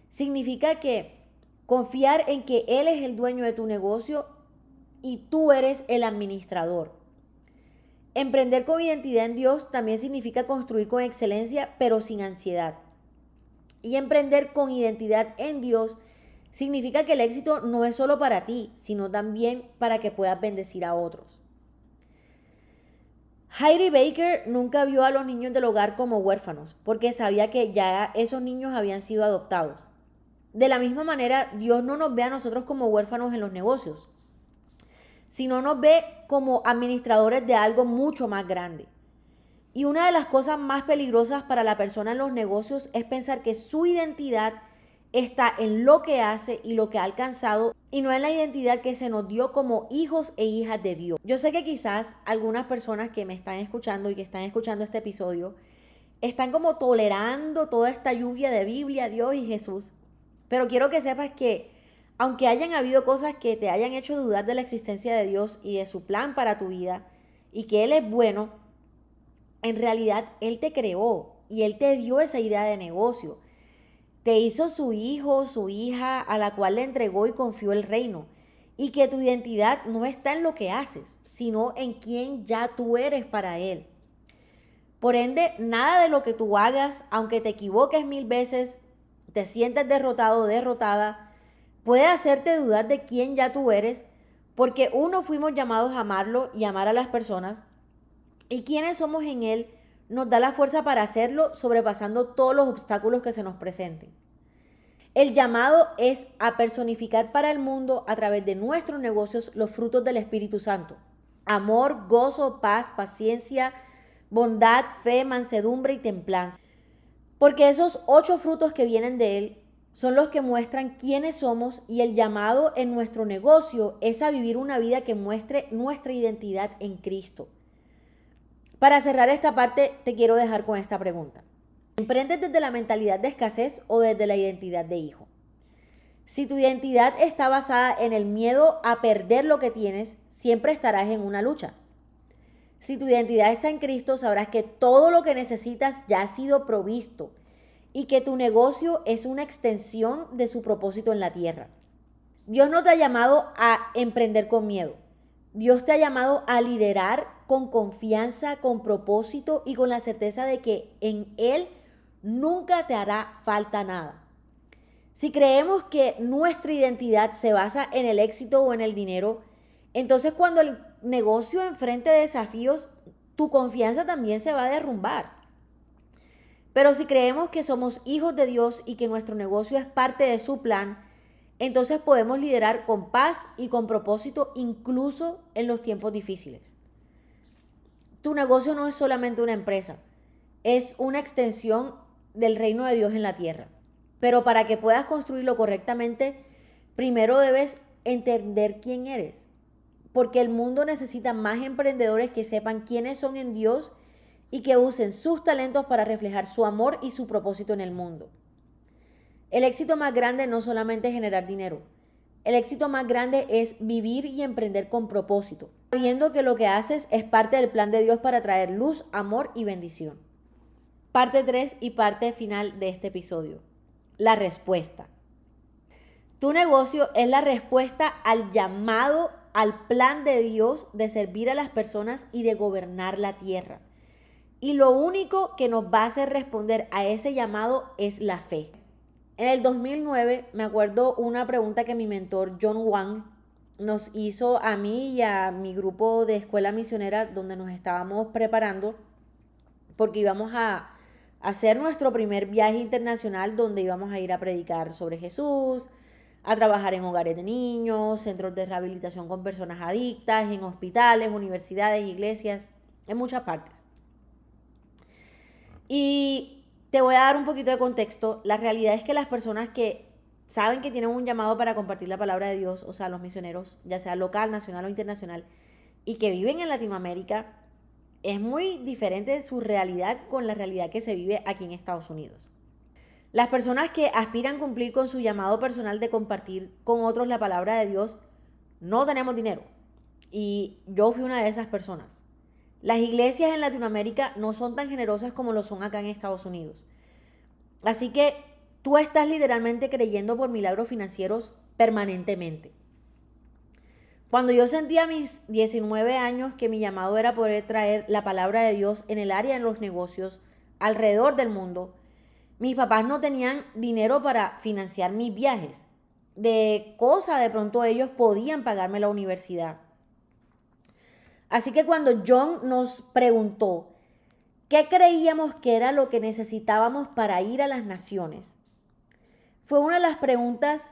significa que confiar en que Él es el dueño de tu negocio y tú eres el administrador. Emprender con identidad en Dios también significa construir con excelencia, pero sin ansiedad. Y emprender con identidad en Dios significa que el éxito no es solo para ti, sino también para que puedas bendecir a otros. Heidi Baker nunca vio a los niños del hogar como huérfanos, porque sabía que ya esos niños habían sido adoptados. De la misma manera, Dios no nos ve a nosotros como huérfanos en los negocios, sino nos ve como administradores de algo mucho más grande. Y una de las cosas más peligrosas para la persona en los negocios es pensar que su identidad está en lo que hace y lo que ha alcanzado y no en la identidad que se nos dio como hijos e hijas de Dios. Yo sé que quizás algunas personas que me están escuchando y que están escuchando este episodio están como tolerando toda esta lluvia de Biblia, Dios y Jesús, pero quiero que sepas que aunque hayan habido cosas que te hayan hecho dudar de la existencia de Dios y de su plan para tu vida y que Él es bueno, en realidad Él te creó y Él te dio esa idea de negocio. Te hizo su hijo, su hija, a la cual le entregó y confió el reino. Y que tu identidad no está en lo que haces, sino en quién ya tú eres para Él. Por ende, nada de lo que tú hagas, aunque te equivoques 1000 veces, te sientas derrotado o derrotada, puede hacerte dudar de quién ya tú eres, porque uno, fuimos llamados a amarlo y amar a las personas, y quienes somos en Él nos da la fuerza para hacerlo, sobrepasando todos los obstáculos que se nos presenten. El llamado es a personificar para el mundo a través de nuestros negocios los frutos del Espíritu Santo: amor, gozo, paz, paciencia, bondad, fe, mansedumbre y templanza. Porque esos 8 frutos que vienen de Él son los que muestran quiénes somos, y el llamado en nuestro negocio es a vivir una vida que muestre nuestra identidad en Cristo. Para cerrar esta parte, te quiero dejar con esta pregunta. ¿Emprendes desde la mentalidad de escasez o desde la identidad de hijo? Si tu identidad está basada en el miedo a perder lo que tienes, siempre estarás en una lucha. Si tu identidad está en Cristo, sabrás que todo lo que necesitas ya ha sido provisto y que tu negocio es una extensión de su propósito en la tierra. Dios no te ha llamado a emprender con miedo. Dios te ha llamado a liderar con confianza, con propósito y con la certeza de que en Él nunca te hará falta nada. Si creemos que nuestra identidad se basa en el éxito o en el dinero, entonces cuando el negocio enfrente desafíos, tu confianza también se va a derrumbar. Pero si creemos que somos hijos de Dios y que nuestro negocio es parte de su plan, entonces podemos liderar con paz y con propósito, incluso en los tiempos difíciles. Tu negocio no es solamente una empresa, es una extensión del reino de Dios en la tierra. Pero para que puedas construirlo correctamente, primero debes entender quién eres, porque el mundo necesita más emprendedores que sepan quiénes son en Dios y que usen sus talentos para reflejar su amor y su propósito en el mundo. El éxito más grande no solamente es generar dinero. El éxito más grande es vivir y emprender con propósito, sabiendo que lo que haces es parte del plan de Dios para traer luz, amor y bendición. Parte 3 y parte final de este episodio. La respuesta. Tu negocio es la respuesta al llamado, al plan de Dios de servir a las personas y de gobernar la tierra. Y lo único que nos va a hacer responder a ese llamado es la fe. En el 2009 me acuerdo una pregunta que mi mentor John Wang nos hizo a mí y a mi grupo de escuela misionera, donde nos estábamos preparando porque íbamos a hacer nuestro primer viaje internacional, donde íbamos a ir a predicar sobre Jesús, a trabajar en hogares de niños, centros de rehabilitación con personas adictas, en hospitales, universidades, iglesias, en muchas partes. Y te voy a dar un poquito de contexto. La realidad es que las personas que saben que tienen un llamado para compartir la palabra de Dios, o sea, los misioneros, ya sea local, nacional o internacional, y que viven en Latinoamérica, es muy diferente su realidad con la realidad que se vive aquí en Estados Unidos. Las personas que aspiran a cumplir con su llamado personal de compartir con otros la palabra de Dios, no tenemos dinero. Y yo fui una de esas personas. Las iglesias en Latinoamérica no son tan generosas como lo son acá en Estados Unidos. Así que tú estás literalmente creyendo por milagros financieros permanentemente. Cuando yo sentía a mis 19 años que mi llamado era poder traer la palabra de Dios en el área de los negocios alrededor del mundo, mis papás no tenían dinero para financiar mis viajes. De pronto ellos podían pagarme la universidad. Así que cuando John nos preguntó qué creíamos que era lo que necesitábamos para ir a las naciones, fue una de las preguntas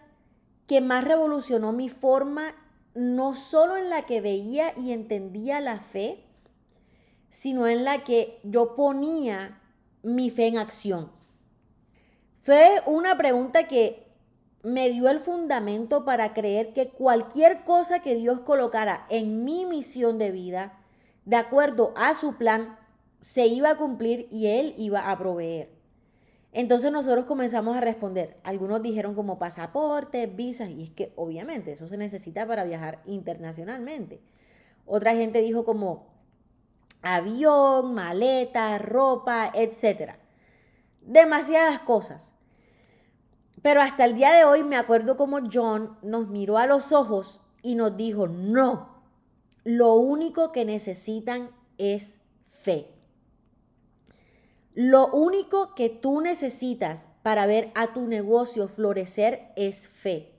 que más revolucionó mi forma, no solo en la que veía y entendía la fe, sino en la que yo ponía mi fe en acción. Fue una pregunta que me dio el fundamento para creer que cualquier cosa que Dios colocara en mi misión de vida, de acuerdo a su plan, se iba a cumplir y Él iba a proveer. Entonces nosotros comenzamos a responder. Algunos dijeron como pasaportes, visas, y es que obviamente eso se necesita para viajar internacionalmente. Otra gente dijo como avión, maleta, ropa, etcétera. Demasiadas cosas. Pero hasta el día de hoy me acuerdo como John nos miró a los ojos y nos dijo, no, lo único que necesitan es fe. Lo único que tú necesitas para ver a tu negocio florecer es fe.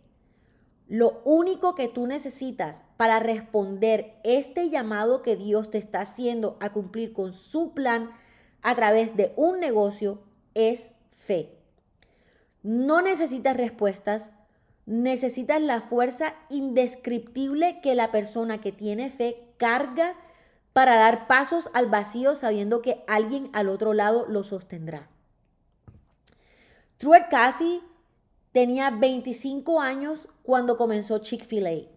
Lo único que tú necesitas para responder este llamado que Dios te está haciendo a cumplir con su plan a través de un negocio es fe. No necesitas respuestas, necesitas la fuerza indescriptible que la persona que tiene fe carga para dar pasos al vacío sabiendo que alguien al otro lado lo sostendrá. Truett Cathy tenía 25 años cuando comenzó Chick-fil-A.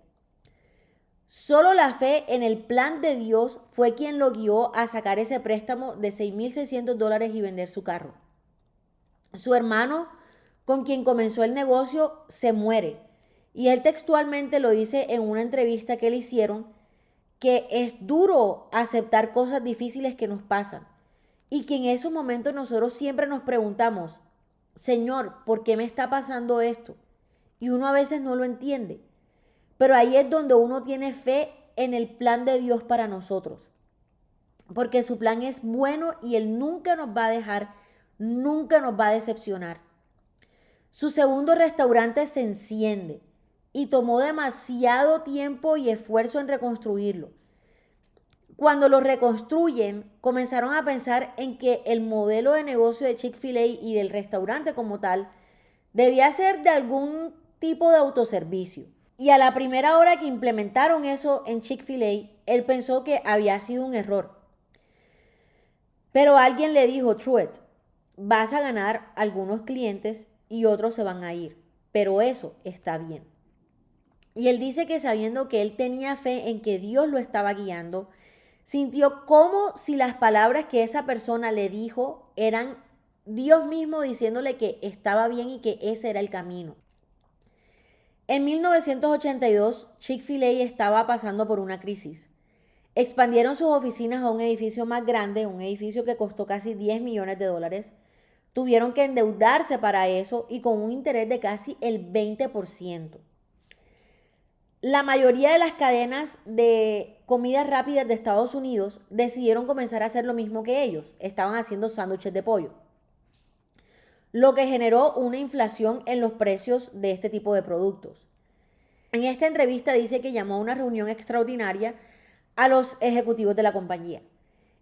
Solo la fe en el plan de Dios fue quien lo guió a sacar ese préstamo de $6,600 y vender su carro. Su hermano, con quien comenzó el negocio, se muere. Y él textualmente lo dice en una entrevista que le hicieron, que es duro aceptar cosas difíciles que nos pasan. Y que en esos momentos nosotros siempre nos preguntamos, Señor, ¿por qué me está pasando esto? Y uno a veces no lo entiende. Pero ahí es donde uno tiene fe en el plan de Dios para nosotros. Porque su plan es bueno y Él nunca nos va a dejar, nunca nos va a decepcionar. Su segundo restaurante se enciende y tomó demasiado tiempo y esfuerzo en reconstruirlo. Cuando lo reconstruyen, comenzaron a pensar en que el modelo de negocio de Chick-fil-A y del restaurante como tal debía ser de algún tipo de autoservicio. Y a la primera hora que implementaron eso en Chick-fil-A, él pensó que había sido un error. Pero alguien le dijo, Truett, vas a ganar algunos clientes y otros se van a ir, pero eso está bien. Y él dice que sabiendo que él tenía fe en que Dios lo estaba guiando, sintió como si las palabras que esa persona le dijo eran Dios mismo diciéndole que estaba bien y que ese era el camino. En 1982, Chick-fil-A estaba pasando por una crisis. Expandieron sus oficinas a un edificio más grande, un edificio que costó casi $10 millones. Tuvieron que endeudarse para eso y con un interés de casi el 20%. La mayoría de las cadenas de comidas rápidas de Estados Unidos decidieron comenzar a hacer lo mismo que ellos. Estaban haciendo sándwiches de pollo, lo que generó una inflación en los precios de este tipo de productos. En esta entrevista dice que llamó a una reunión extraordinaria a los ejecutivos de la compañía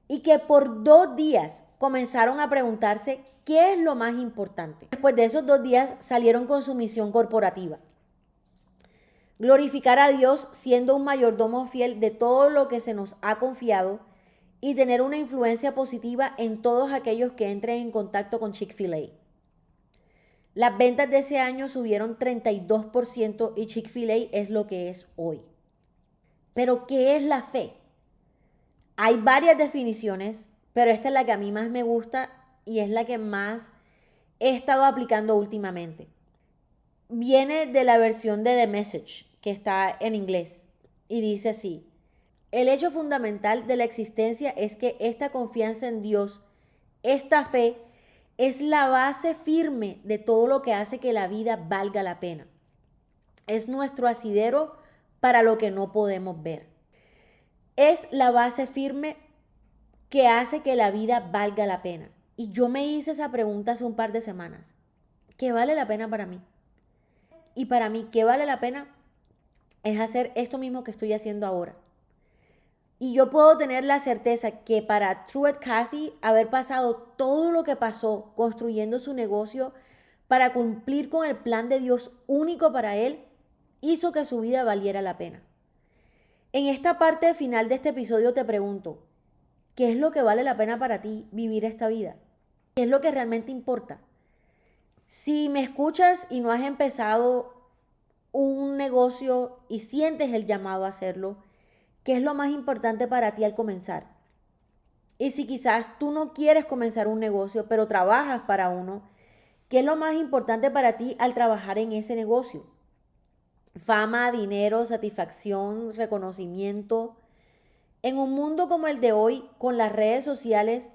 y que por 2 días comenzaron a preguntarse qué es lo más importante. Después de esos 2 días salieron con su misión corporativa. Glorificar a Dios siendo un mayordomo fiel de todo lo que se nos ha confiado y tener una influencia positiva en todos aquellos que entren en contacto con Chick-fil-A. Las ventas de ese año subieron 32% y Chick-fil-A es lo que es hoy. Pero, ¿qué es la fe? Hay varias definiciones, pero esta es la que a mí más me gusta y es la que más he estado aplicando últimamente. Viene de la versión de The Message, que está en inglés, y dice así: el hecho fundamental de la existencia es que esta confianza en Dios, esta fe, es la base firme de todo lo que hace que la vida valga la pena. Es nuestro asidero para lo que no podemos ver. Es la base firme que hace que la vida valga la pena. Y yo me hice esa pregunta hace un par de semanas. ¿Qué vale la pena para mí? Y para mí, ¿qué vale la pena? Es hacer esto mismo que estoy haciendo ahora. Y yo puedo tener la certeza que para Truett Cathy haber pasado todo lo que pasó construyendo su negocio para cumplir con el plan de Dios único para él, hizo que su vida valiera la pena. En esta parte final de este episodio te pregunto, ¿qué es lo que vale la pena para ti vivir esta vida? ¿Qué es lo que realmente importa? Si me escuchas y no has empezado un negocio y sientes el llamado a hacerlo, ¿qué es lo más importante para ti al comenzar? Y si quizás tú no quieres comenzar un negocio, pero trabajas para uno, ¿qué es lo más importante para ti al trabajar en ese negocio? Fama, dinero, satisfacción, reconocimiento. En un mundo como el de hoy, con las redes sociales,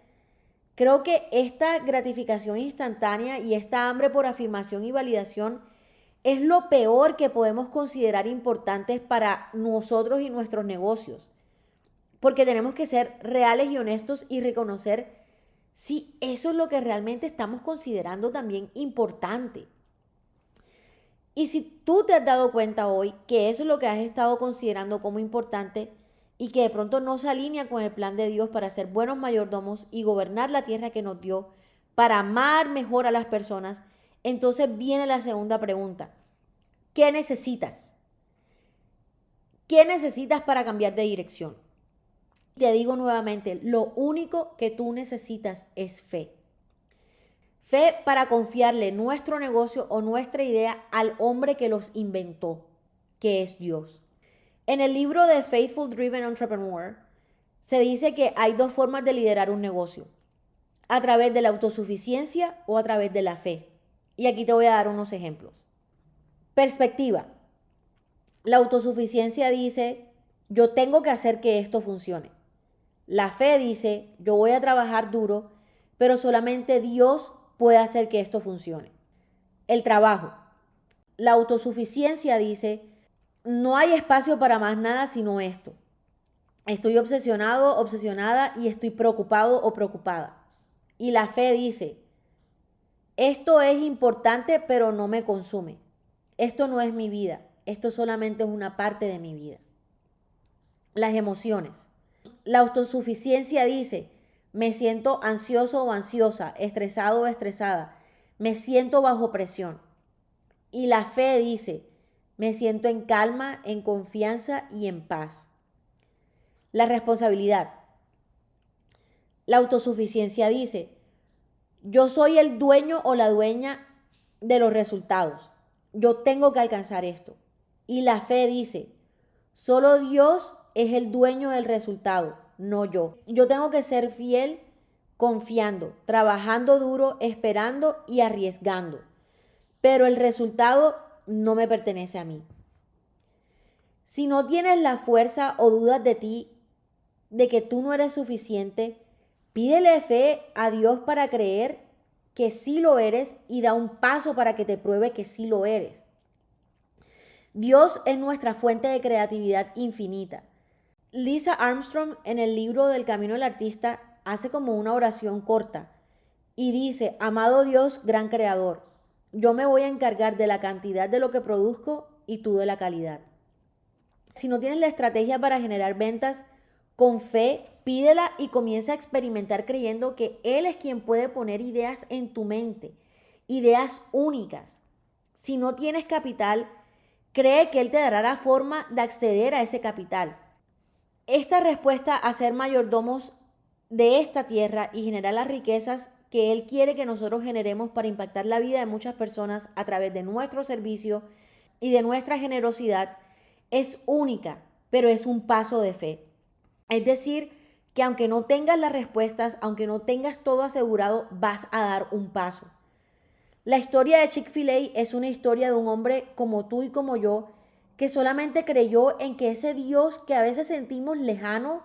creo que esta gratificación instantánea y esta hambre por afirmación y validación es lo peor que podemos considerar importantes para nosotros y nuestros negocios. Porque tenemos que ser reales y honestos y reconocer si eso es lo que realmente estamos considerando también importante. Y si tú te has dado cuenta hoy que eso es lo que has estado considerando como importante y que de pronto no se alinea con el plan de Dios para ser buenos mayordomos y gobernar la tierra que nos dio, para amar mejor a las personas, entonces viene la segunda pregunta. ¿Qué necesitas? ¿Qué necesitas para cambiar de dirección? Te digo nuevamente, lo único que tú necesitas es fe. Fe para confiarle nuestro negocio o nuestra idea al hombre que los inventó, que es Dios. En el libro de Faithful Driven Entrepreneur se dice que hay dos formas de liderar un negocio, a través de la autosuficiencia o a través de la fe. Y aquí te voy a dar unos ejemplos. Perspectiva. La autosuficiencia dice, yo tengo que hacer que esto funcione. La fe dice, yo voy a trabajar duro, pero solamente Dios puede hacer que esto funcione. El trabajo. La autosuficiencia dice, no hay espacio para más nada sino esto. Estoy obsesionado, obsesionada y estoy preocupado o preocupada. Y la fe dice, esto es importante pero no me consume. Esto no es mi vida. Esto solamente es una parte de mi vida. Las emociones. La autosuficiencia dice, me siento ansioso o ansiosa, estresado o estresada, me siento bajo presión. Y la fe dice, me siento en calma, en confianza y en paz. La responsabilidad. La autosuficiencia dice, yo soy el dueño o la dueña de los resultados. Yo tengo que alcanzar esto. Y la fe dice, solo Dios es el dueño del resultado, no yo. Yo tengo que ser fiel, confiando, trabajando duro, esperando y arriesgando. Pero el resultado no me pertenece a mí. Si no tienes la fuerza o dudas de ti, de que tú no eres suficiente, pídele fe a Dios para creer que sí lo eres y da un paso para que te pruebe que sí lo eres. Dios es nuestra fuente de creatividad infinita. Lisa Armstrong en el libro del Camino del Artista hace como una oración corta y dice, amado Dios, gran creador, yo me voy a encargar de la cantidad de lo que produzco y tú de la calidad. Si no tienes la estrategia para generar ventas, con fe, pídela y comienza a experimentar creyendo que Él es quien puede poner ideas en tu mente, ideas únicas. Si no tienes capital, cree que Él te dará la forma de acceder a ese capital. Esta respuesta a ser mayordomos de esta tierra y generar las riquezas que Él quiere que nosotros generemos para impactar la vida de muchas personas a través de nuestro servicio y de nuestra generosidad es única, pero es un paso de fe. Es decir, que aunque no tengas las respuestas, aunque no tengas todo asegurado, vas a dar un paso. La historia de Chick-fil-A es una historia de un hombre como tú y como yo, que solamente creyó en que ese Dios que a veces sentimos lejano,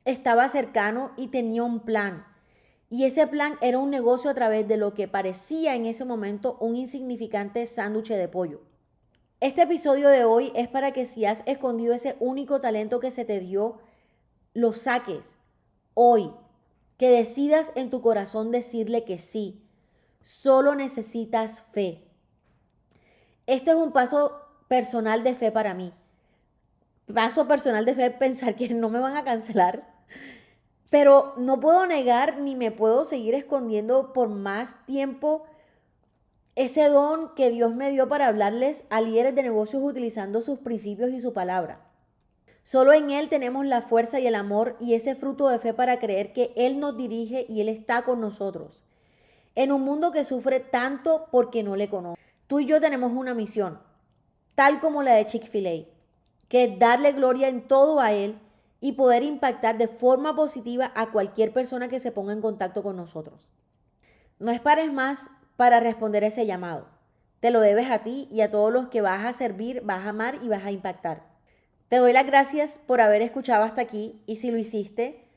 estaba cercano y tenía un plan. Y ese plan era un negocio a través de lo que parecía en ese momento un insignificante sándwich de pollo. Este episodio de hoy es para que si has escondido ese único talento que se te dio, lo saques hoy, que decidas en tu corazón decirle que sí. Solo necesitas fe. Este es un paso personal de fe para mí. Paso personal de fe pensar que no me van a cancelar, pero no puedo negar ni me puedo seguir escondiendo por más tiempo ese don que Dios me dio para hablarles a líderes de negocios utilizando sus principios y su palabra. Solo en Él tenemos la fuerza y el amor y ese fruto de fe para creer que Él nos dirige y Él está con nosotros. En un mundo que sufre tanto porque no le conoce. Tú y yo tenemos una misión, tal como la de Chick-fil-A, que es darle gloria en todo a Él y poder impactar de forma positiva a cualquier persona que se ponga en contacto con nosotros. No esperes más para responder ese llamado. Te lo debes a ti y a todos los que vas a servir, vas a amar y vas a impactar. Te doy las gracias por haber escuchado hasta aquí y si lo hiciste,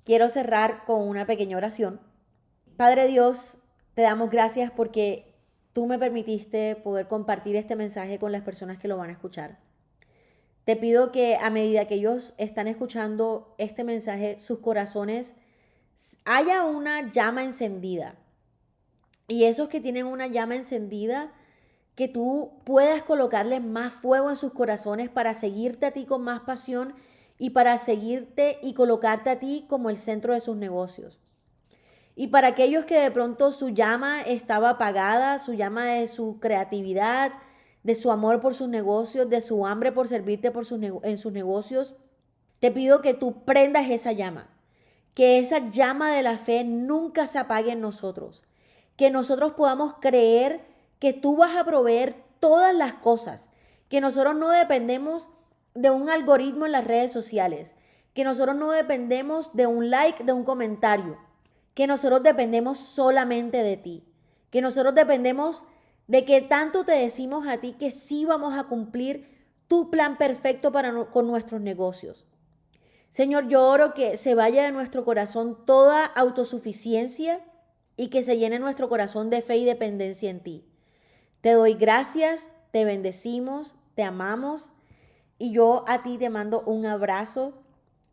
quiero cerrar con una pequeña oración. Padre Dios, te damos gracias porque tú me permitiste poder compartir este mensaje con las personas que lo van a escuchar. Te pido que a medida que ellos están escuchando este mensaje, sus corazones haya una llama encendida. Y esos que tienen una llama encendida, que tú puedas colocarles más fuego en sus corazones para seguirte a ti con más pasión y para seguirte y colocarte a ti como el centro de sus negocios. Y para aquellos que de pronto su llama estaba apagada, su llama de su creatividad, de su amor por sus negocios, de su hambre por servirte en sus negocios, te pido que tú prendas esa llama, que esa llama de la fe nunca se apague en nosotros, que nosotros podamos creer que tú vas a proveer todas las cosas, que nosotros no dependemos de un algoritmo en las redes sociales, que nosotros no dependemos de un like, de un comentario, que nosotros dependemos solamente de ti, que nosotros dependemos de que tanto te decimos a ti que sí vamos a cumplir tu plan perfecto con nuestros negocios. Señor, yo oro que se vaya de nuestro corazón toda autosuficiencia y que se llene nuestro corazón de fe y dependencia en ti. Te doy gracias, te bendecimos, te amamos y yo a ti te mando un abrazo.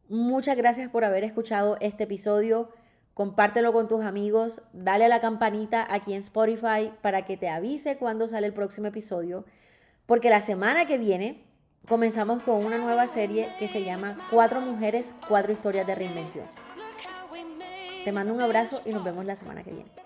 Muchas gracias por haber escuchado este episodio. Compártelo con tus amigos, dale a la campanita aquí en Spotify para que te avise cuando sale el próximo episodio, porque la semana que viene comenzamos con una nueva serie que se llama 4 mujeres, 4 historias de reinvención. Te mando un abrazo y nos vemos la semana que viene.